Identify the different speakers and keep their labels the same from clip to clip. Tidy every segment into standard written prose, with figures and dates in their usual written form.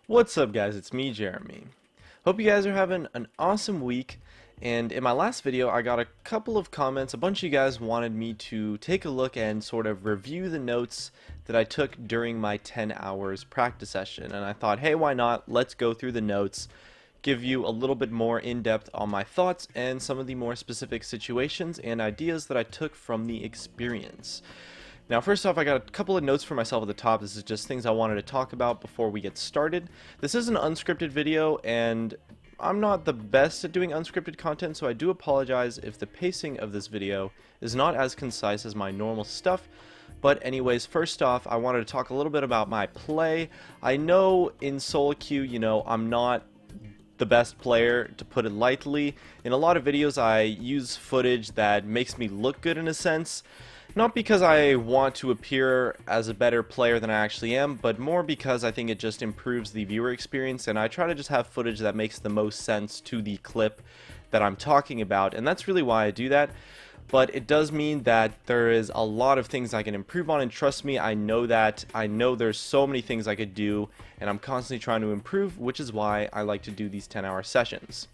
Speaker 1: What's up, guys? It's me, Jeremy. Hope you guys are having an awesome week. And in my last video, I got a couple of comments. A bunch of you guys wanted me to take a look and sort of review the notes that I took during my 10 hours practice session. And I thought, hey, why not? Let's go through the notes, give you a little bit more in-depth on my thoughts and some of the more specific situations and ideas that I took from the experience. Now, first off, I got a couple of notes for myself at the top. This is just things I wanted to talk about before we get started. This is an unscripted video, and I'm not the best at doing unscripted content, so I do apologize if the pacing of this video is not as concise as my normal stuff. But anyways, first off, I wanted to talk a little bit about my play. I know in solo queue, I'm not the best player, to put it lightly. In a lot of videos, I use footage that makes me look good in a sense. Not because I want to appear as a better player than I actually am, but more because I think it just improves the viewer experience, and I try to just have footage that makes the most sense to the clip that I'm talking about, and that's really why I do that. But it does mean that there is a lot of things I can improve on, and trust me, I know that. I know there's so many things I could do, and I'm constantly trying to improve, which is why I like to do these 10-hour sessions.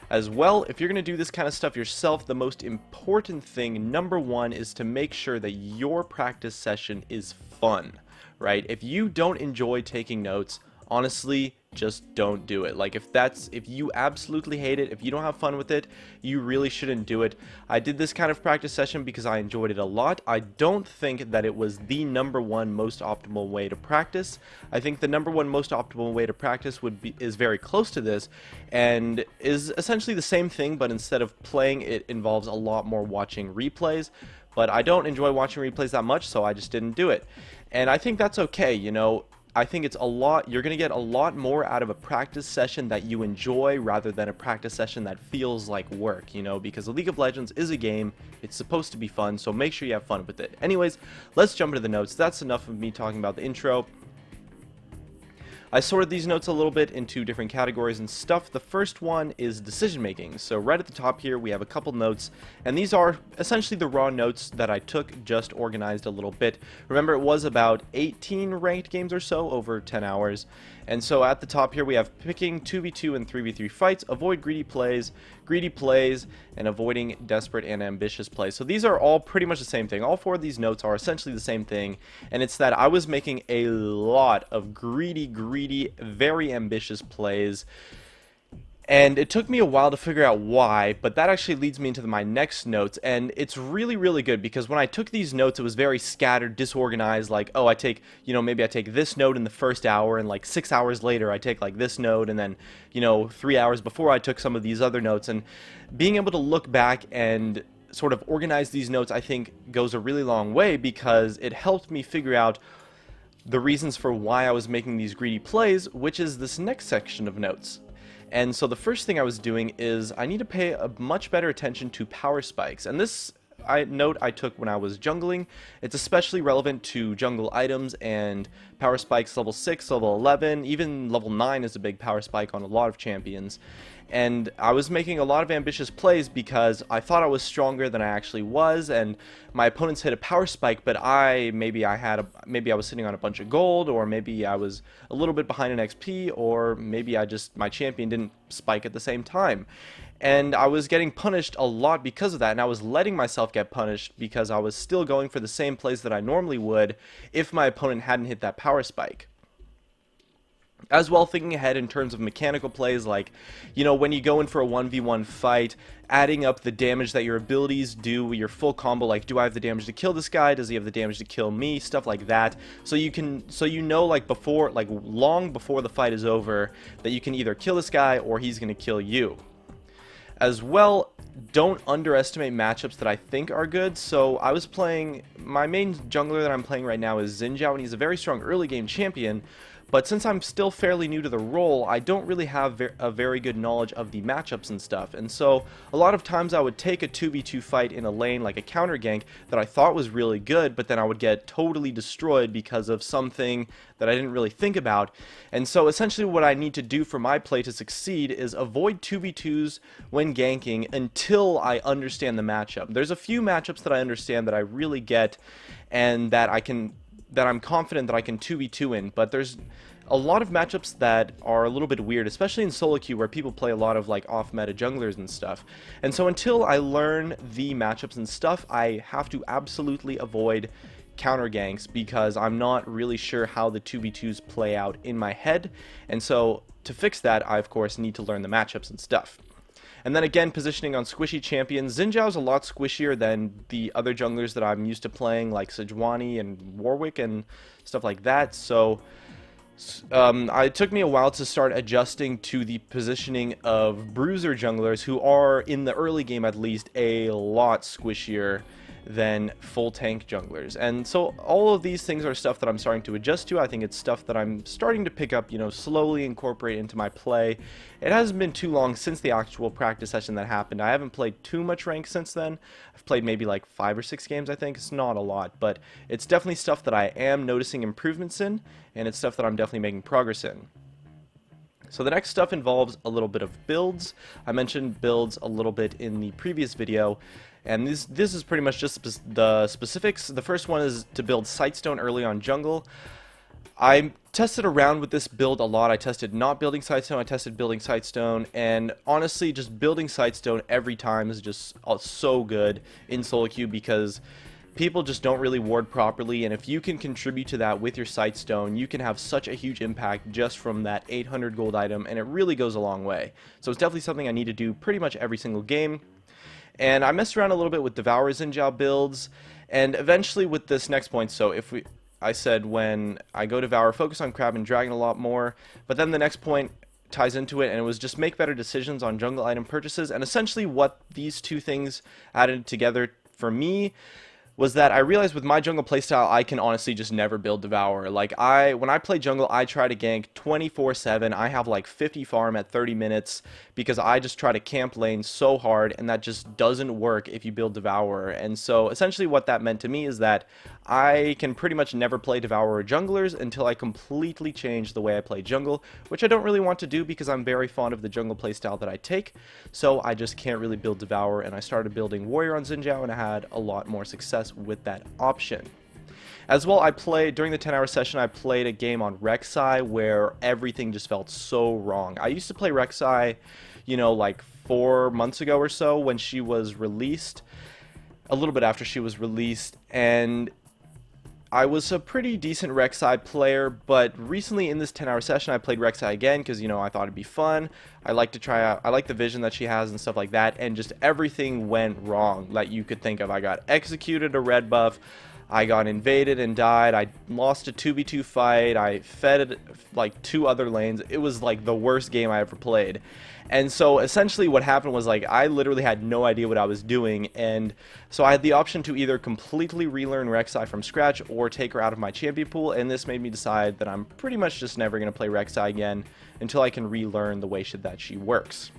Speaker 1: As well, if you're going to do this kind of stuff yourself, the most important thing, number one, is to make sure that your practice session is fun, right? If you don't enjoy taking notes, honestly, just don't do it. Like, if you absolutely hate it, if you don't have fun with it, you really shouldn't do it. I did this kind of practice session because I enjoyed it a lot. I don't think that it was the number one most optimal way to practice. I think the number one most optimal way to practice is very close to this, and is essentially the same thing, but instead of playing, it involves a lot more watching replays. But I don't enjoy watching replays that much, so I just didn't do it. And I think that's okay, I think you're going to get a lot more out of a practice session that you enjoy rather than a practice session that feels like work, because League of Legends is a game, it's supposed to be fun, so make sure you have fun with it. Anyways, let's jump into the notes. That's enough of me talking about the intro. I sorted these notes a little bit into different categories and stuff. The first one is decision making. So right at the top here we have a couple notes, and these are essentially the raw notes that I took, just organized a little bit. Remember, it was about 18 ranked games or so over 10 hours. And so at the top here we have picking 2v2 and 3v3 fights, avoid greedy plays, and avoiding desperate and ambitious plays. So these are all pretty much the same thing. All four of these notes are essentially the same thing, and it's that I was making a lot of greedy, very ambitious plays. And it took me a while to figure out why, but that actually leads me into my next notes, and it's really good because when I took these notes, it was very scattered, disorganized, like, oh, I take, maybe I take this note in the first hour, and like 6 hours later, I take like this note, and then, 3 hours before I took some of these other notes, and being able to look back and sort of organize these notes, I think, goes a really long way because it helped me figure out the reasons for why I was making these greedy plays, which is this next section of notes. And so the first thing I was doing is I need to pay a much better attention to power spikes. And this note I took when I was jungling. It's especially relevant to jungle items and power spikes level 6, level 11, even level 9 is a big power spike on a lot of champions. And I was making a lot of ambitious plays because I thought I was stronger than I actually was, and my opponents hit a power spike, but maybe I was sitting on a bunch of gold, or maybe I was a little bit behind in XP, or maybe my champion didn't spike at the same time. And I was getting punished a lot because of that, and I was letting myself get punished because I was still going for the same plays that I normally would if my opponent hadn't hit that power spike. As well, thinking ahead in terms of mechanical plays, like, when you go in for a 1v1 fight, adding up the damage that your abilities do, your full combo, like, do I have the damage to kill this guy, does he have the damage to kill me, stuff like that, so like, long before the fight is over, that you can either kill this guy or he's gonna kill you. As well, don't underestimate matchups that I think are good. So I was playing, my main jungler that I'm playing right now is Xin Zhao, and he's a very strong early game champion, but since I'm still fairly new to the role, I don't really have a very good knowledge of the matchups and stuff, and so a lot of times I would take a 2v2 fight in a lane, like a counter gank, that I thought was really good, but then I would get totally destroyed because of something that I didn't really think about. And so essentially what I need to do for my play to succeed is avoid 2v2s when ganking until I understand the matchup. There's a few matchups that I understand that I really get and that I'm confident that I can 2v2 in, but there's a lot of matchups that are a little bit weird, especially in solo queue where people play a lot of like off-meta junglers and stuff. And so until I learn the matchups and stuff, I have to absolutely avoid counter ganks because I'm not really sure how the 2v2s play out in my head. And so to fix that, I of course need to learn the matchups and stuff. And then again, positioning on squishy champions, Xin Zhao's a lot squishier than the other junglers that I'm used to playing, like Sejuani and Warwick and stuff like that. So it took me a while to start adjusting to the positioning of bruiser junglers, who are, in the early game at least, a lot squishier than full tank junglers. And so all of these things are stuff that I'm starting to adjust to. I think it's stuff that I'm starting to pick up, slowly incorporate into my play. It hasn't been too long since the actual practice session that happened. I haven't played too much rank since then. I've played maybe like 5 or 6 games, I think. It's not a lot, but it's definitely stuff that I am noticing improvements in, and it's stuff that I'm definitely making progress in. So the next stuff involves a little bit of builds. I mentioned builds a little bit in the previous video, and this is pretty much just the specifics. The first one is to build Sightstone early on jungle. I tested around with this build a lot. I tested not building Sightstone, I tested building Sightstone, and honestly, just building Sightstone every time is just so good in solo queue because people just don't really ward properly, and if you can contribute to that with your Sightstone, you can have such a huge impact just from that 800 gold item, and it really goes a long way. So it's definitely something I need to do pretty much every single game. And I messed around a little bit with Devour Xin Zhao builds, and eventually with this next point, so I said when I go Devour, focus on Crab and Dragon a lot more, but then the next point ties into it, and it was just make better decisions on jungle item purchases, and essentially what these two things added together for me was that I realized with my jungle playstyle, I can honestly just never build Devour. Like, when I play jungle, I try to gank 24/7. I have like 50 farm at 30 minutes because I just try to camp lane so hard, and that just doesn't work if you build Devourer. And so essentially what that meant to me is that I can pretty much never play Devourer junglers until I completely change the way I play jungle, which I don't really want to do because I'm very fond of the jungle playstyle that I take. So I just can't really build Devourer, and I started building Warrior on Xin Zhao, and I had a lot more success with that option. As well, during the 10-hour session, I played a game on Rek'Sai where everything just felt so wrong. I used to play Rek'Sai, like 4 months ago or so when she was released, a little bit after she was released, and I was a pretty decent Rek'Sai player, but recently in this 10-hour session I played Rek'Sai again because, I thought it'd be fun. I like to try out, I like the vision that she has and stuff like that, and just everything went wrong that you could think of. I got executed a red buff, I got invaded and died, I lost a 2v2 fight, I fed like 2 other lanes. It was like the worst game I ever played. And so essentially what happened was, like, I literally had no idea what I was doing, and so I had the option to either completely relearn Rek'Sai from scratch or take her out of my champion pool, and this made me decide that I'm pretty much just never going to play Rek'Sai again until I can relearn the way that she works.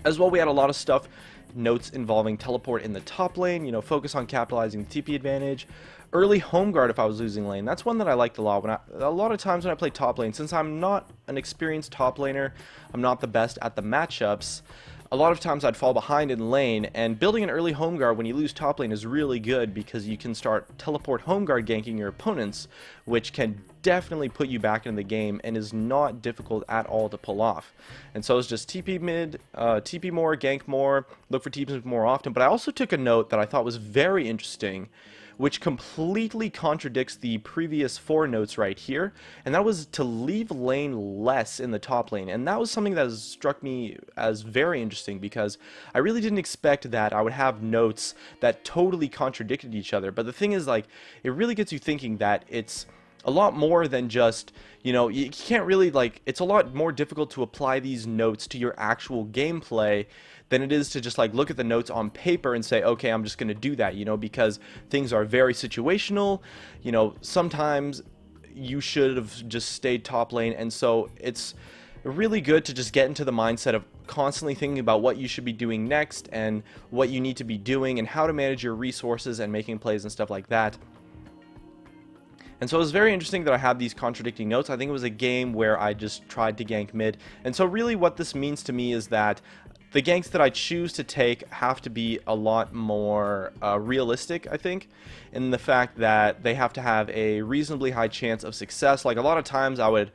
Speaker 1: As well, we had a lot of notes involving teleport in the top lane, focus on capitalizing the TP advantage, early home guard if I was losing lane. That's one that I liked a lot. A lot of times when I play top lane, since I'm not an experienced top laner, I'm not the best at the matchups, a lot of times I'd fall behind in lane, and building an early home guard when you lose top lane is really good because you can start teleport home guard ganking your opponents, which can definitely put you back in the game and is not difficult at all to pull off. And so it's just TP mid, TP more, gank more, look for TPs more often. But I also took a note that I thought was very interesting, which completely contradicts the previous 4 notes right here, and that was to leave lane less in the top lane. And that was something that has struck me as very interesting because I really didn't expect that I would have notes that totally contradicted each other. But the thing is, like, it really gets you thinking that it's a lot more than just, you can't really, like, it's a lot more difficult to apply these notes to your actual gameplay than it is to just, like, look at the notes on paper and say, okay, I'm just going to do that, because things are very situational. Sometimes you should have just stayed top lane, and so it's really good to just get into the mindset of constantly thinking about what you should be doing next and what you need to be doing and how to manage your resources and making plays and stuff like that. And so it was very interesting that I had these contradicting notes. I think it was a game where I just tried to gank mid. And so really what this means to me is that the ganks that I choose to take have to be a lot more realistic, I think, in the fact that they have to have a reasonably high chance of success. Like, a lot of times I would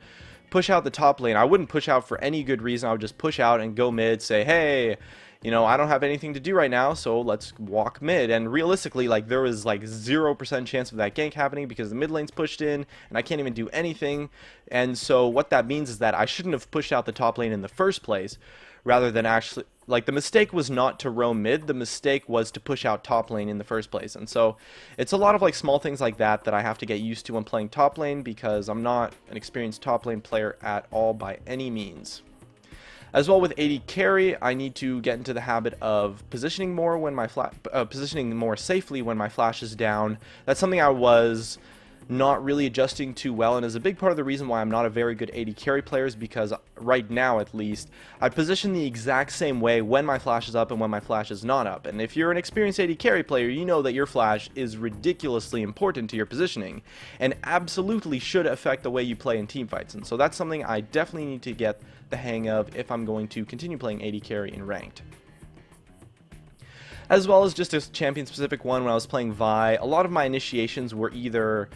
Speaker 1: push out the top lane. I wouldn't push out for any good reason. I would just push out and go mid, say, hey, you know, I don't have anything to do right now, so let's walk mid. And realistically, like, there was like 0% chance of that gank happening because the mid lane's pushed in and I can't even do anything. And so what that means is that I shouldn't have pushed out the top lane in the first place, rather than actually, like, the mistake was not to roam mid, the mistake was to push out top lane in the first place. And so it's a lot of like small things like that that I have to get used to when playing top lane, because I'm not an experienced top lane player at all by any means. As well, with AD carry, I need to get into the habit of positioning more when my positioning more safely when my flash is down. That's something I was not really adjusting too well, and is a big part of the reason why I'm not a very good AD carry player, is because right now at least I position the exact same way when my flash is up and when my flash is not up. And if you're an experienced AD carry player, you know that your flash is ridiculously important to your positioning and absolutely should affect the way you play in team fights. And so that's something I definitely need to get the hang of if I'm going to continue playing AD carry in ranked. As well as just a champion specific one, when I was playing Vi, a lot of my initiations were either,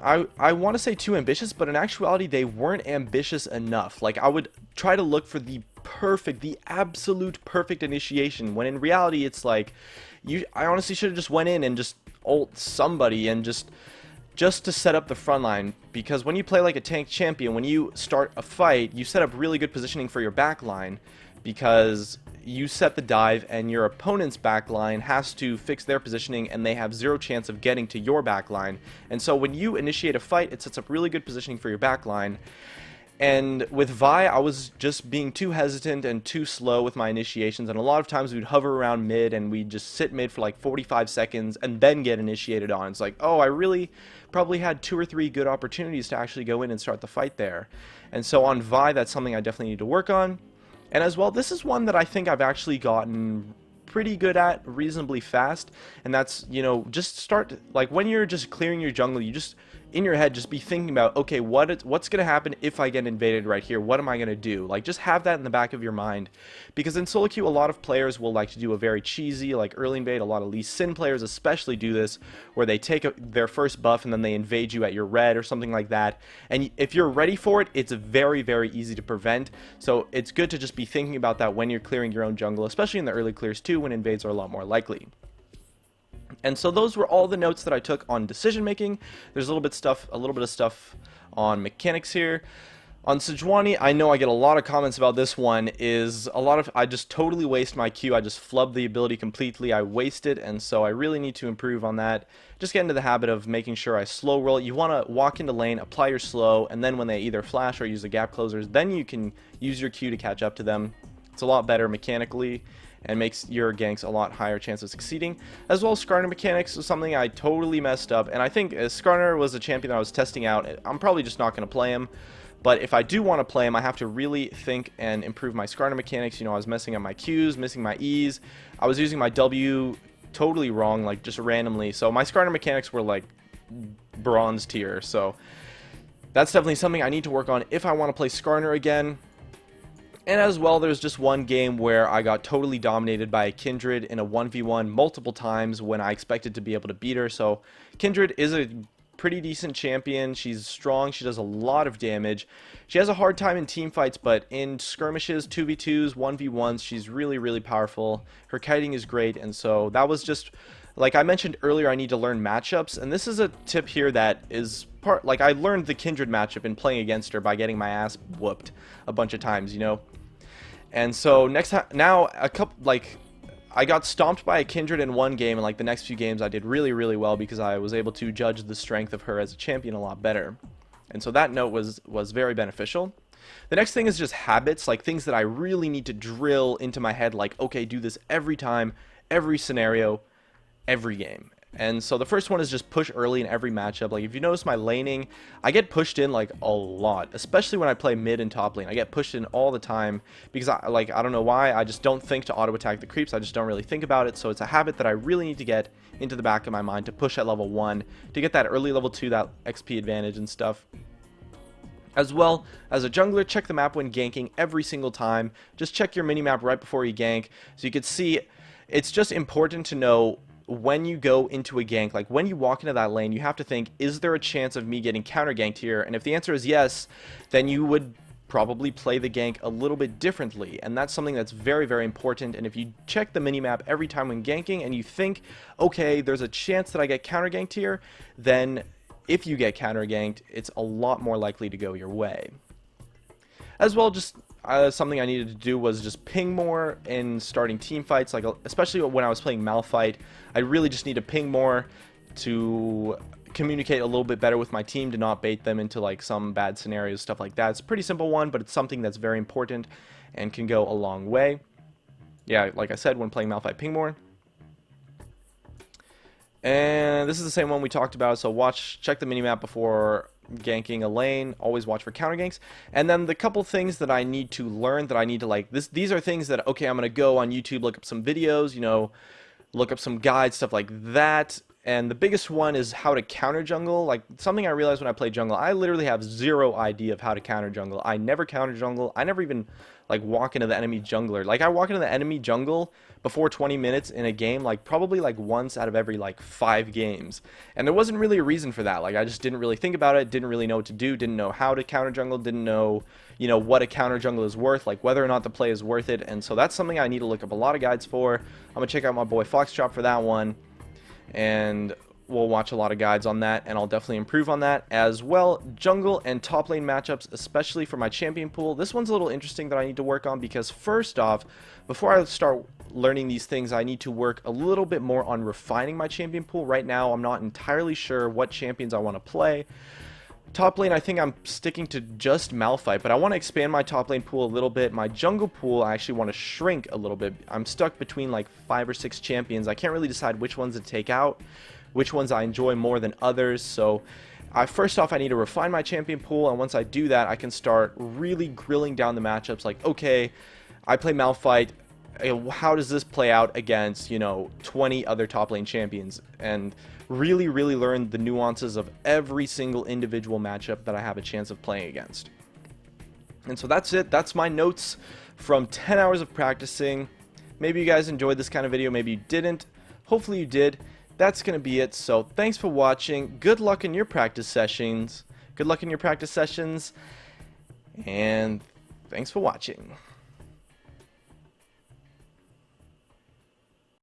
Speaker 1: I want to say too ambitious, but in actuality they weren't ambitious enough. Like, I would try to look for the absolute perfect initiation, when in reality it's like, I honestly should have just went in and just ult somebody and just to set up the front line. Because when you play like a tank champion, when you start a fight, you set up really good positioning for your back line, because you set the dive and your opponent's backline has to fix their positioning and they have zero chance of getting to your backline. And so when you initiate a fight, it sets up really good positioning for your backline. And with Vi, I was just being too hesitant and too slow with my initiations, and a lot of times we'd hover around mid and we'd just sit mid for like 45 seconds and then get initiated on. It's like, oh, I really probably had 2 or 3 good opportunities to actually go in and start the fight there. And so on Vi, that's something I definitely need to work on. And as well, this is one that I think I've actually gotten pretty good at reasonably fast, and that's, you know, just start, like, when you're just clearing your jungle, you just, in your head, just be thinking about, okay, what's going to happen if I get invaded right here? What am I going to do? Like, just have that in the back of your mind, because in solo queue, a lot of players will like to do a very cheesy, like, early invade. A lot of Lee Sin players especially do this, where they take their first buff and then they invade you at your red or something like that, and if you're ready for it, it's very, very easy to prevent. So it's good to just be thinking about that when you're clearing your own jungle, especially in the early clears too, when invades are a lot more likely. And so those were all the notes that I took on decision making. There's a little bit of stuff on mechanics here. On Sejuani, I know I get a lot of comments about this one. I just totally waste my Q. I just flub the ability completely. I waste it, and so I really need to improve on that. Just get into the habit of making sure I slow roll. You want to walk into lane, apply your slow, and then when they either flash or use the gap closers, then you can use your Q to catch up to them. It's a lot better mechanically, and makes your ganks a lot higher chance of succeeding. As well as Skarner mechanics was something I totally messed up, and I think as Skarner was a champion that I was testing out, I'm probably just not going to play him. But if I do want to play him, I have to really think and improve my Skarner mechanics. You know, I was messing up my Qs, missing my Es. I was using my W totally wrong, like just randomly. So my Skarner mechanics were like bronze tier. So that's definitely something I need to work on if I want to play Skarner again. And as well, there's just one game where I got totally dominated by a Kindred in a 1v1 multiple times when I expected to be able to beat her. So Kindred is a pretty decent champion. She's strong. She does a lot of damage. She has a hard time in team fights, but in skirmishes, 2v2s, 1v1s, she's really, really powerful. Her kiting is great, and so that was just, like I mentioned earlier, I need to learn matchups, and this is a tip here that is part, like, I learned the Kindred matchup in playing against her by getting my ass whooped a bunch of times, you know. And so now I got stomped by a Kindred in one game, and like the next few games I did really, really well because I was able to judge the strength of her as a champion a lot better. And so that note was very beneficial. The next thing is just habits, like things that I really need to drill into my head, like, okay, do this every time, every scenario, every game. And so the first one is just push early in every matchup. Like, if you notice my laning, I get pushed in like a lot, especially when I play mid and top lane. I get pushed in all the time because I don't know why, I just don't think to auto attack the creeps. I just don't really think about it. So it's a habit that I really need to get into the back of my mind to push at level 1 to get that early level 2, that XP advantage and stuff. As well, as a jungler, check the map when ganking every single time. Just check your minimap right before you gank. So you can see, it's just important to know when you go into a gank, like when you walk into that lane, you have to think, is there a chance of me getting counter ganked here? And if the answer is yes, then you would probably play the gank a little bit differently, and that's something that's very, very important. And if you check the minimap every time when ganking and you think, okay, there's a chance that I get counter ganked here, then if you get counter ganked, it's a lot more likely to go your way. As well, just something I needed to do was just ping more in starting team fights, like especially when I was playing Malphite. I really just need to ping more to communicate a little bit better with my team, to not bait them into like some bad scenarios, stuff like that. It's a pretty simple one, but it's something that's very important and can go a long way. Yeah, like I said, when playing Malphite, ping more. And this is the same one we talked about, so check the minimap before ganking a lane, always watch for counter ganks. And then the couple things that I need to learn, that I need to like, these are things that, okay, I'm going to go on YouTube, look up some videos, you know, look up some guides, stuff like that. And the biggest one is how to counter jungle. Like, something I realized when I play jungle, I literally have zero idea of how to counter jungle. I never counter jungle. I never even like walk into the enemy jungler. Like, I walk into the enemy jungle before 20 minutes in a game, like probably like once out of every like 5 games. And there wasn't really a reason for that. Like, I just didn't really think about it, didn't really know what to do, didn't know how to counter jungle, didn't know, you know, what a counter jungle is worth, like whether or not the play is worth it. And so that's something I need to look up a lot of guides for. I'm gonna check out my boy Foxtrot for that one, and we'll watch a lot of guides on that, and I'll definitely improve on that as well. Jungle and top lane matchups, especially for my champion pool. This one's a little interesting that I need to work on, because first off, before I start learning these things, I need to work a little bit more on refining my champion pool. Right now, I'm not entirely sure what champions I want to play. Top lane, I think I'm sticking to just Malphite, but I want to expand my top lane pool a little bit. My jungle pool, I actually want to shrink a little bit. I'm stuck between like 5 or 6 champions. I can't really decide which ones to take out, which ones I enjoy more than others. So first off, I need to refine my champion pool, and once I do that, I can start really grilling down the matchups. Like, okay, I play Malphite, how does this play out against, you know, 20 other top lane champions, and really learn the nuances of every single individual matchup that I have a chance of playing against. And so that's it. That's my notes from 10 hours of practicing. Maybe you guys enjoyed this kind of video, maybe you didn't. Hopefully you did. That's going to be it. So thanks for watching. Good luck in your practice sessions. And thanks for watching.